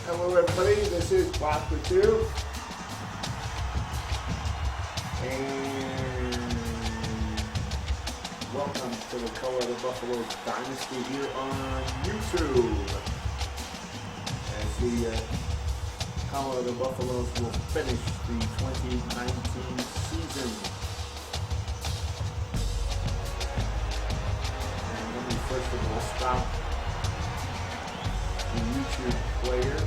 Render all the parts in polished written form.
Hello everybody, this is Blocker 2. And welcome to the Colorado Buffaloes Dynasty here on YouTube. As the Colorado Buffaloes will finish the 2019 season. And let me first of all stop the YouTube player.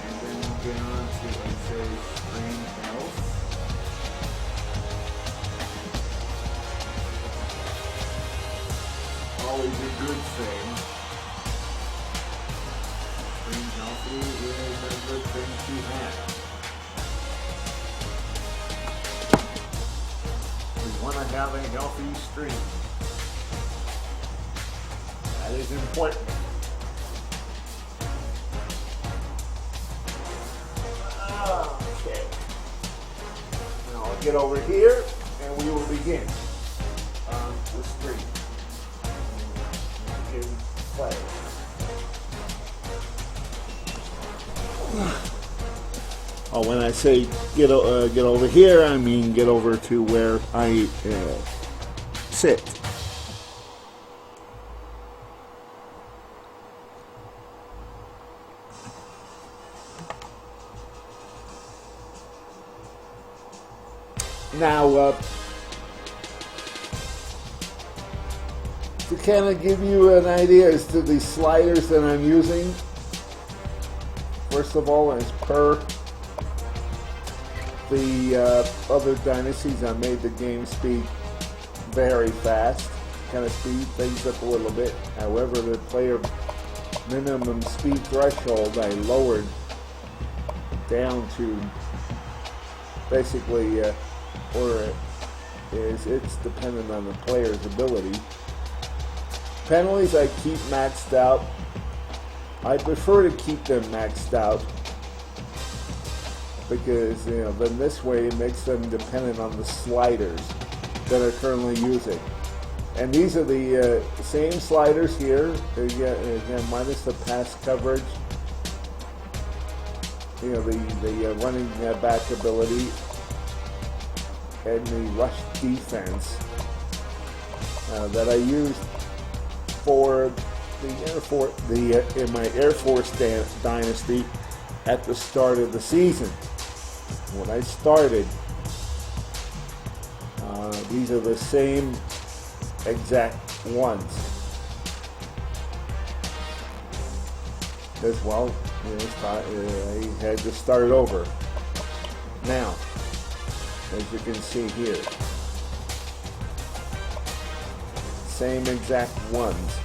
And then we'll get on to, let's say, screen health. Always a good thing. Screen healthy is a good thing to have. We want to have a healthy stream. That is important. Okay. Now I'll get over here and we will begin on the stream. Play. Oh, when I say get over here, I mean get over to where I sit. Now, to kind of give you an idea as to the sliders that I'm using, first of all, as per the other dynasties, I made the game speed very fast, kind of speed things up a little bit. However, the player minimum speed threshold I lowered down to basically, it's dependent on the player's ability. Penalties I keep maxed out. I prefer to keep them maxed out because, then this way it makes them dependent on the sliders that are currently using. And these are the same sliders here, again, minus the pass coverage, the running back ability, and the rush defense that I used for in my Air Force dynasty at the start of the season. When I started, these are the same exact ones. As well, I had to start over. Now, as you can see here, same exact ones.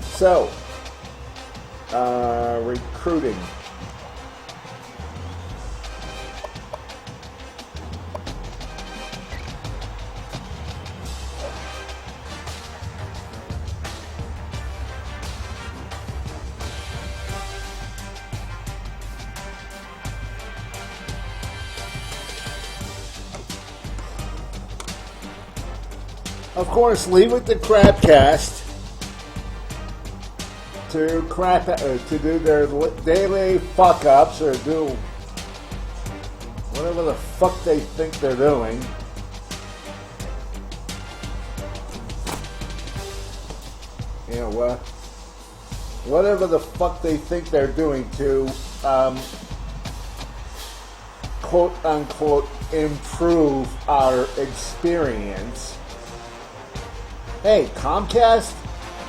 So, recruiting. Of course, leave it to Crapcast to do their daily fuck ups or do whatever the fuck they think they're doing. Whatever the fuck they think they're doing to quote unquote improve our experience. Hey, Comcast,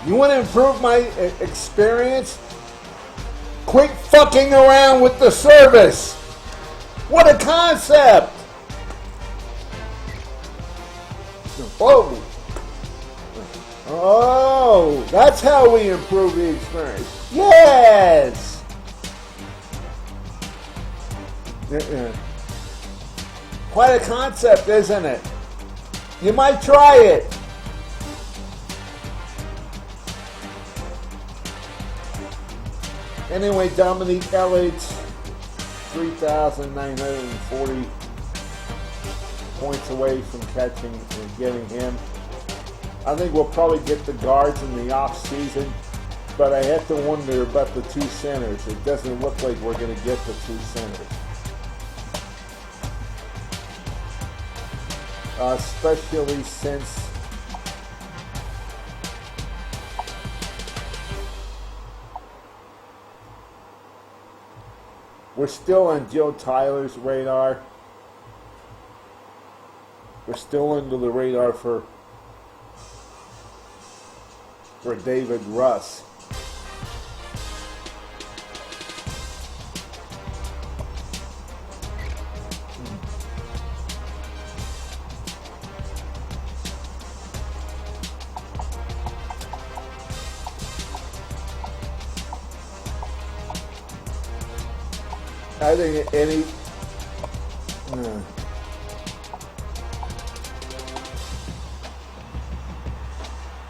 you want to improve my experience? Quit fucking around with the service. What a concept. Whoa. Oh, that's how we improve the experience. Yes. Quite a concept, isn't it? You might try it. Anyway, Dominique Elliott, 3,940 points away from catching and getting him. I think we'll probably get the guards in the off season, but I have to wonder about the two centers. It doesn't look like we're going to get the two centers. Especially since we're still on Joe Tyler's radar. We're still under the radar for David Russ. I think any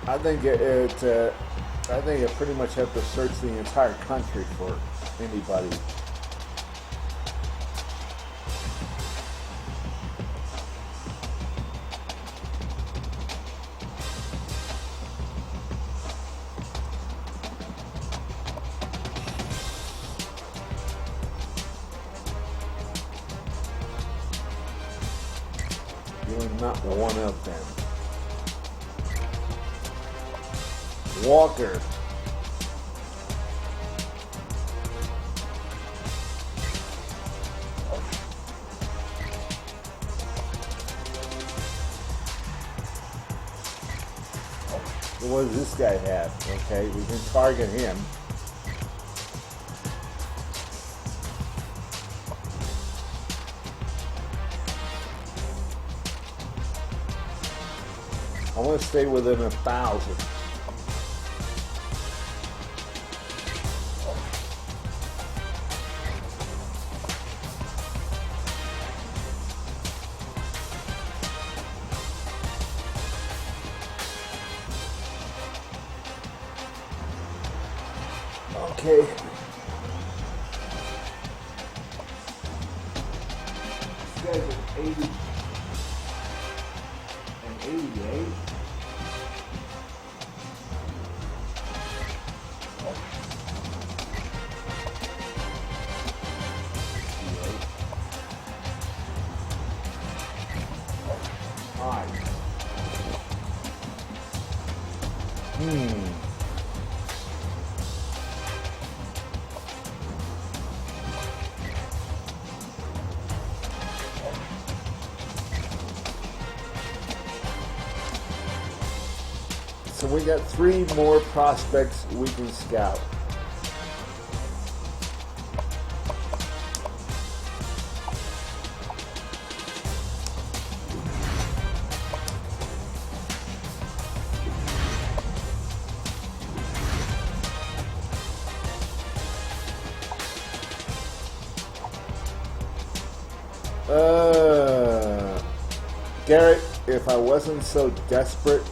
I think you pretty much have to search the entire country for anybody. You're not one of them. Walker. What does this guy have? Okay, we can target him. I want to stay within 1,000. Okay. This guy's an 80 and 88. So we got 3 more prospects we can scout. Garrett, if I wasn't so desperate,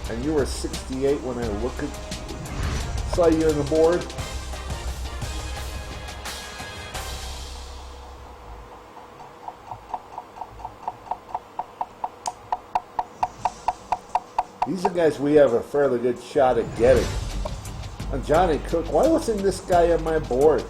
and you were 68 when I saw you on the board. These are guys we have a fairly good shot at getting. And Johnny Cook, why wasn't this guy on my board?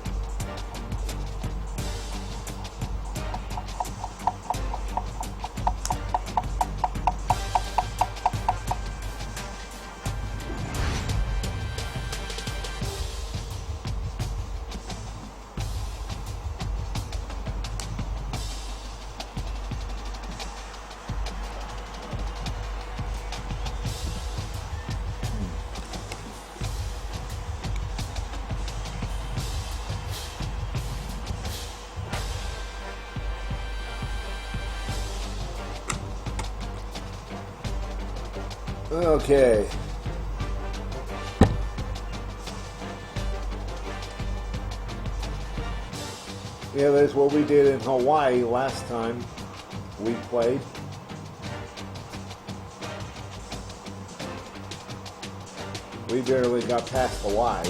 Okay. Yeah, that's what we did in Hawaii last time we played. We barely got past Hawaii.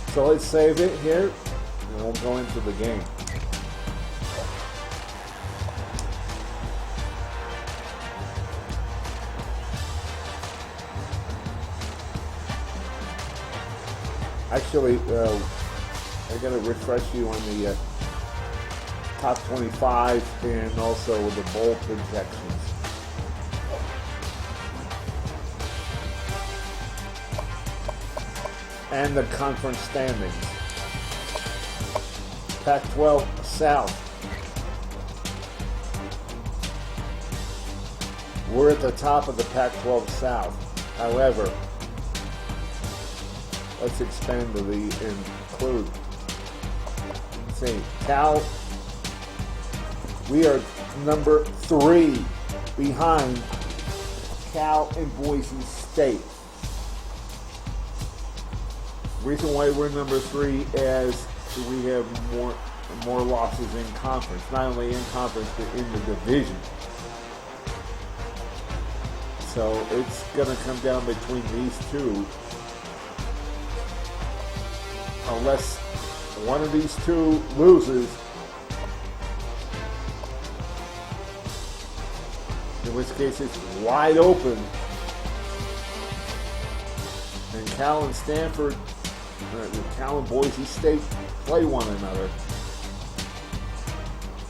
So let's save it here, and we'll go into the game. Actually, I'm going to refresh you on the top 25 and also the bowl projections. And the conference standings. Pac-12 South. We're at the top of the Pac-12 South. However, let's expand to include. Let's see, Cal. We are number 3 behind Cal and Boise State. Reason why we're number 3 is we have more losses in conference, not only in conference but in the division. So it's going to come down between these two, unless one of these two loses, in which case it's wide open, and Cal and Stanford. Cal and Boise State play one another.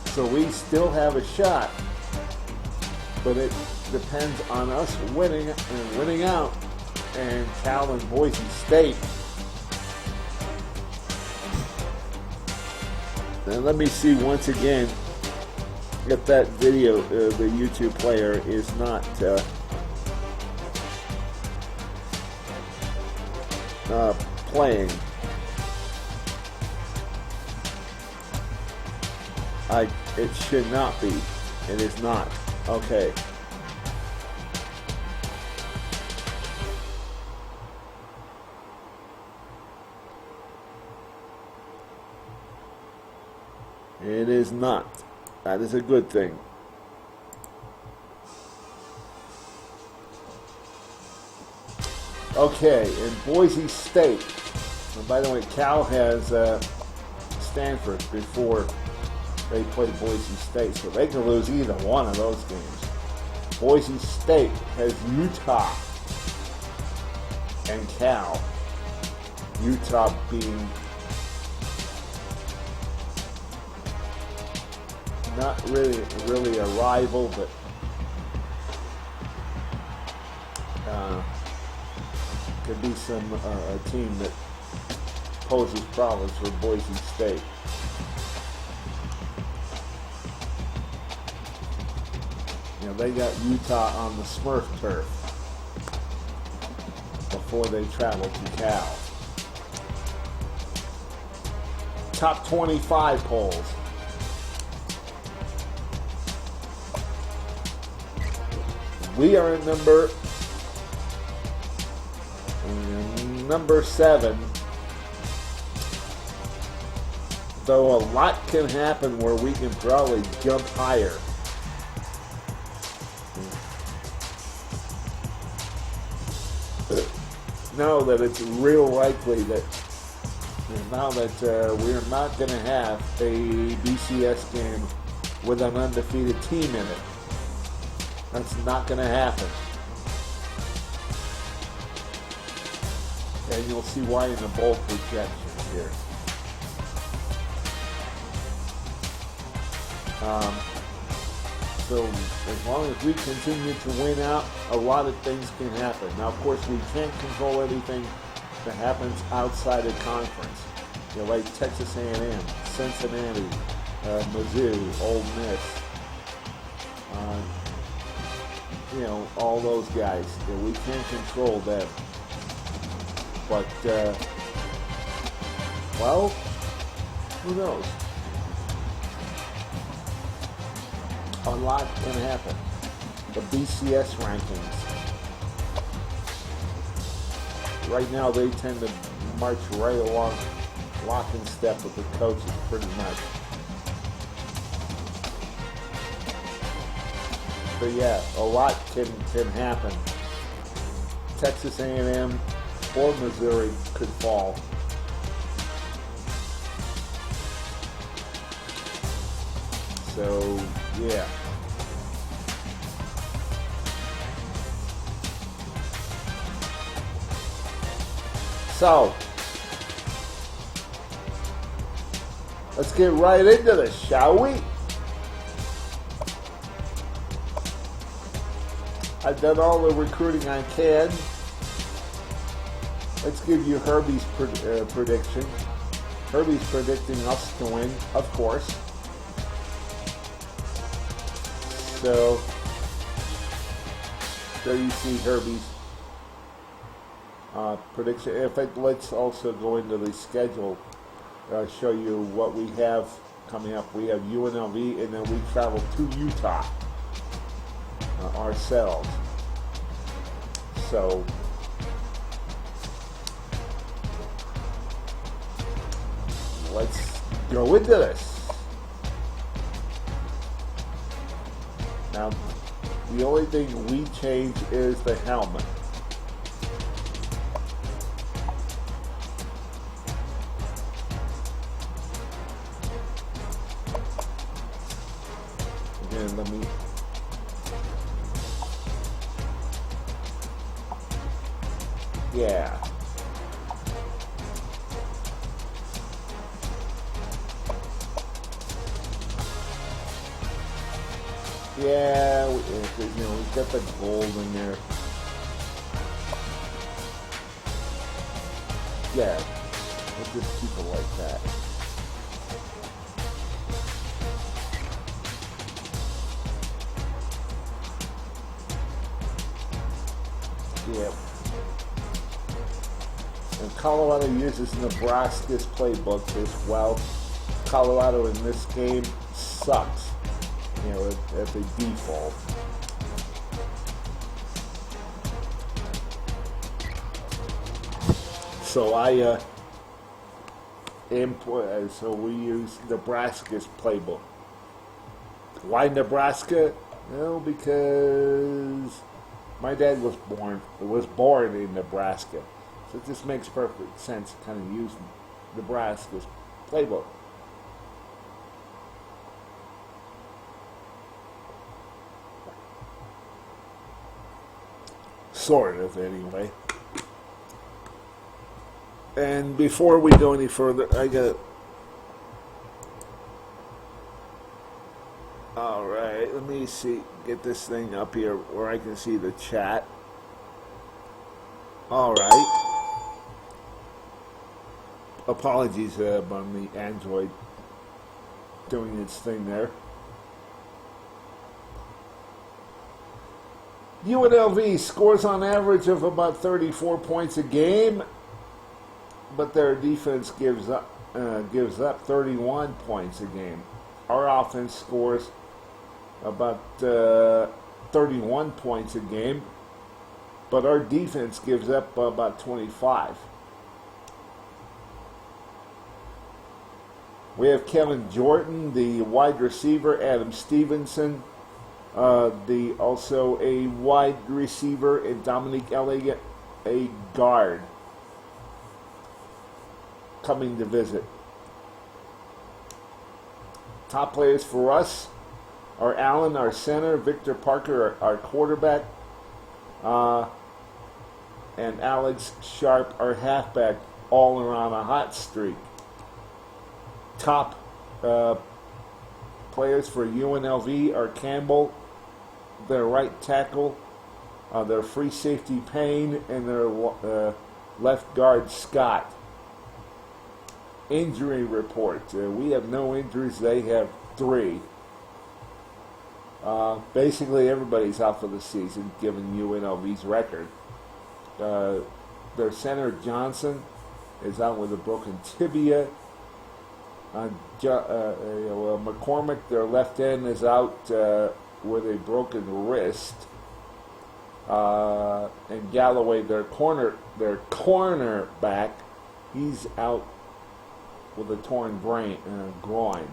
So we still have a shot, but it depends on us winning and winning out, and Cal and Boise State. And let me see once again if that video, the YouTube player, is not playing. It should not be. It is not. Okay. It is not. That is a good thing. Okay, in Boise State. And by the way, Cal has Stanford before they play Boise State, so they can lose either one of those games. Boise State has Utah and Cal. Utah being not really a rival, but could be a team that poses problems for Boise State. You know, they got Utah on the Smurf turf before they travel to Cal. Top 25 polls. We are at number 7. Though a lot can happen where we can probably jump higher. Know that it's real likely that now that we're not going to have a BCS game with an undefeated team in it. That's not going to happen. And you'll see why in the bowl projections here. So as long as we continue to win out, a lot of things can happen. Now, of course, we can't control anything that happens outside of conference. You know, like Texas A&M, Cincinnati, Mizzou, Ole Miss. You know, all those guys. You know, we can't control them. But, well, who knows? A lot can happen. The BCS rankings. Right now, they tend to march right along, lock and step with the coaches, pretty much. But yeah, a lot can happen. Texas A&M or Missouri could fall. So yeah. So let's get right into this, shall we? I've done all the recruiting I can. Let's give you Herbie's prediction. Herbie's predicting us to win, of course. So there you see Herbie's prediction. In fact, let's also go into the schedule. Show you what we have coming up. We have UNLV, and then we travel to Utah ourselves. So let's go into this. Now, the only thing we change is the helmet. Again, let me. Yeah. Yeah, we got the gold in there. Yeah, we'll just keep it like that. Yeah. And Colorado uses Nebraska's playbook as well. Colorado in this game sucks, at the default. So so we use Nebraska's playbook. Why Nebraska? No, because my dad was born in Nebraska. So it just makes perfect sense to kind of use Nebraska's playbook. Sort of, anyway. And before we go any further, Alright, let me get this thing up here where I can see the chat. Alright. Apologies on the Android doing its thing there. UNLV scores on average of about 34 points a game, but their defense gives up 31 points a game. Our offense scores about 31 points a game, but our defense gives up about 25. We have Kevin Jordan, the wide receiver, Adam Stevenson, also a wide receiver, and Dominique Elliott, a guard, coming to visit. Top players for us are Allen, our center, Victor Parker, our quarterback, and Alex Sharp, our halfback, all are on a hot streak. Top players for UNLV are Campbell, their right tackle, their free safety Payne, and their left guard Scott. Injury report. We have no injuries. They have 3. Basically, everybody's out for the season, given UNLV's record. Their center, Johnson, is out with a broken tibia. McCormick, their left end, is out with a broken wrist. And Galloway, their cornerback, he's out with a torn groin.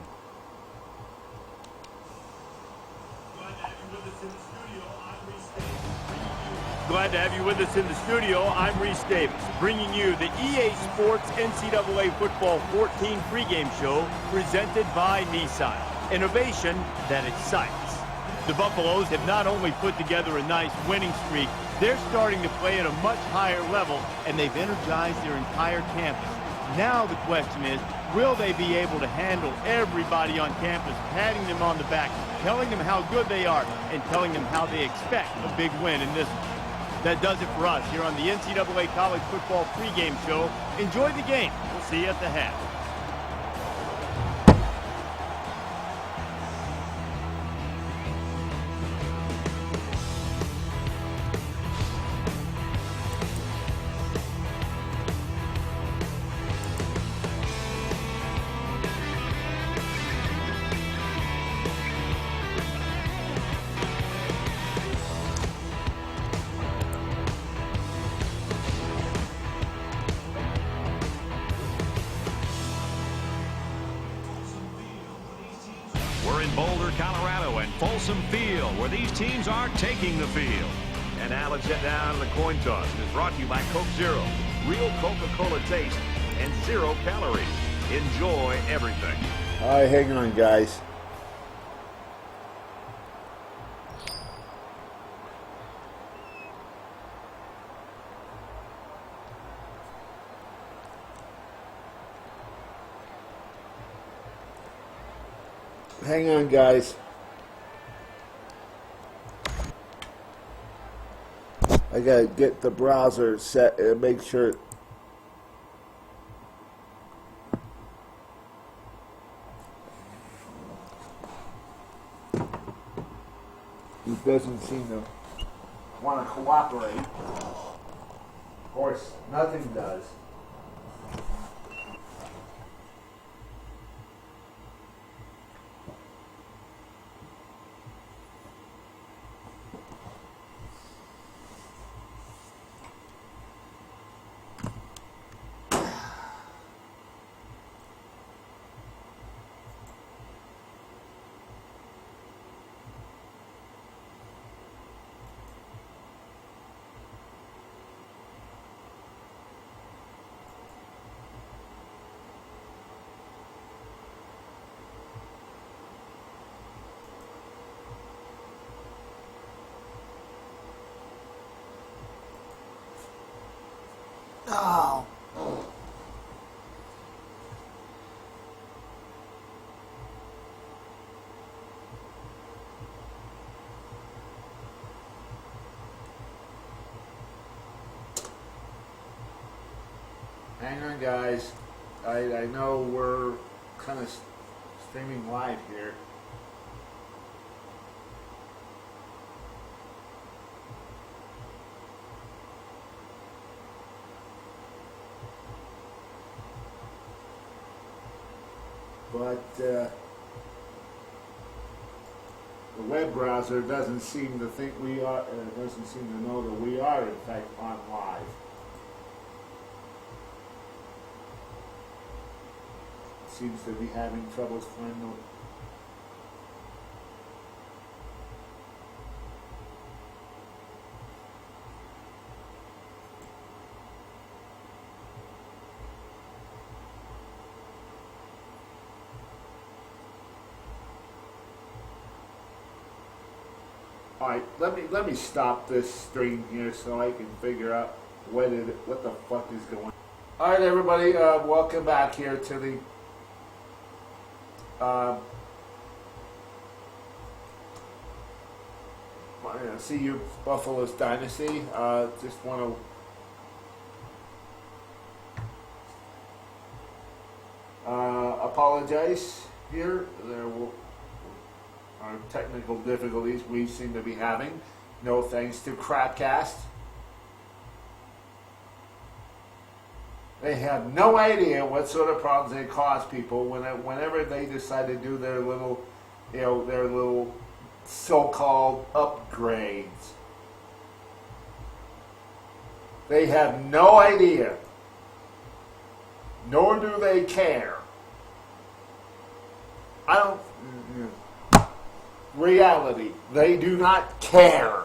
Glad to have you with us in the studio. I'm Reese Davis, bringing you the EA Sports NCAA Football 14 pregame show presented by Nissan. Innovation that excites. The Buffaloes have not only put together a nice winning streak, they're starting to play at a much higher level, and they've energized their entire campus. Now the question is, will they be able to handle everybody on campus, patting them on the back, telling them how good they are, and telling them how they expect a big win in this one? That does it for us here on the NCAA College Football pregame show. Enjoy the game. We'll see you at the half. We're in Boulder, Colorado, and Folsom Field, where these teams are taking the field. And now let's get down to the coin toss. It is brought to you by Coke Zero. Real Coca-Cola taste and 0 calories. Enjoy everything. All right, hang on, guys. Hang on, guys. I gotta get the browser set and make sure. He doesn't seem to want to cooperate. Of course, nothing does. Oh. Hang on, guys. I know we're kind of streaming live here. But the web browser doesn't seem to think we are, doesn't seem to know that we are in fact on live. Seems to be having troubles finding. All right, let me stop this stream here so I can figure out what the fuck is going on. All right, everybody, welcome back here to the see you Buffaloes Dynasty. Just want to apologize here. There are technical difficulties we seem to be having. No thanks to Crapcast. They have no idea what sort of problems they cause people whenever they decide to do their little, their little so-called upgrades. They have no idea, nor do they care. Reality, they do not care.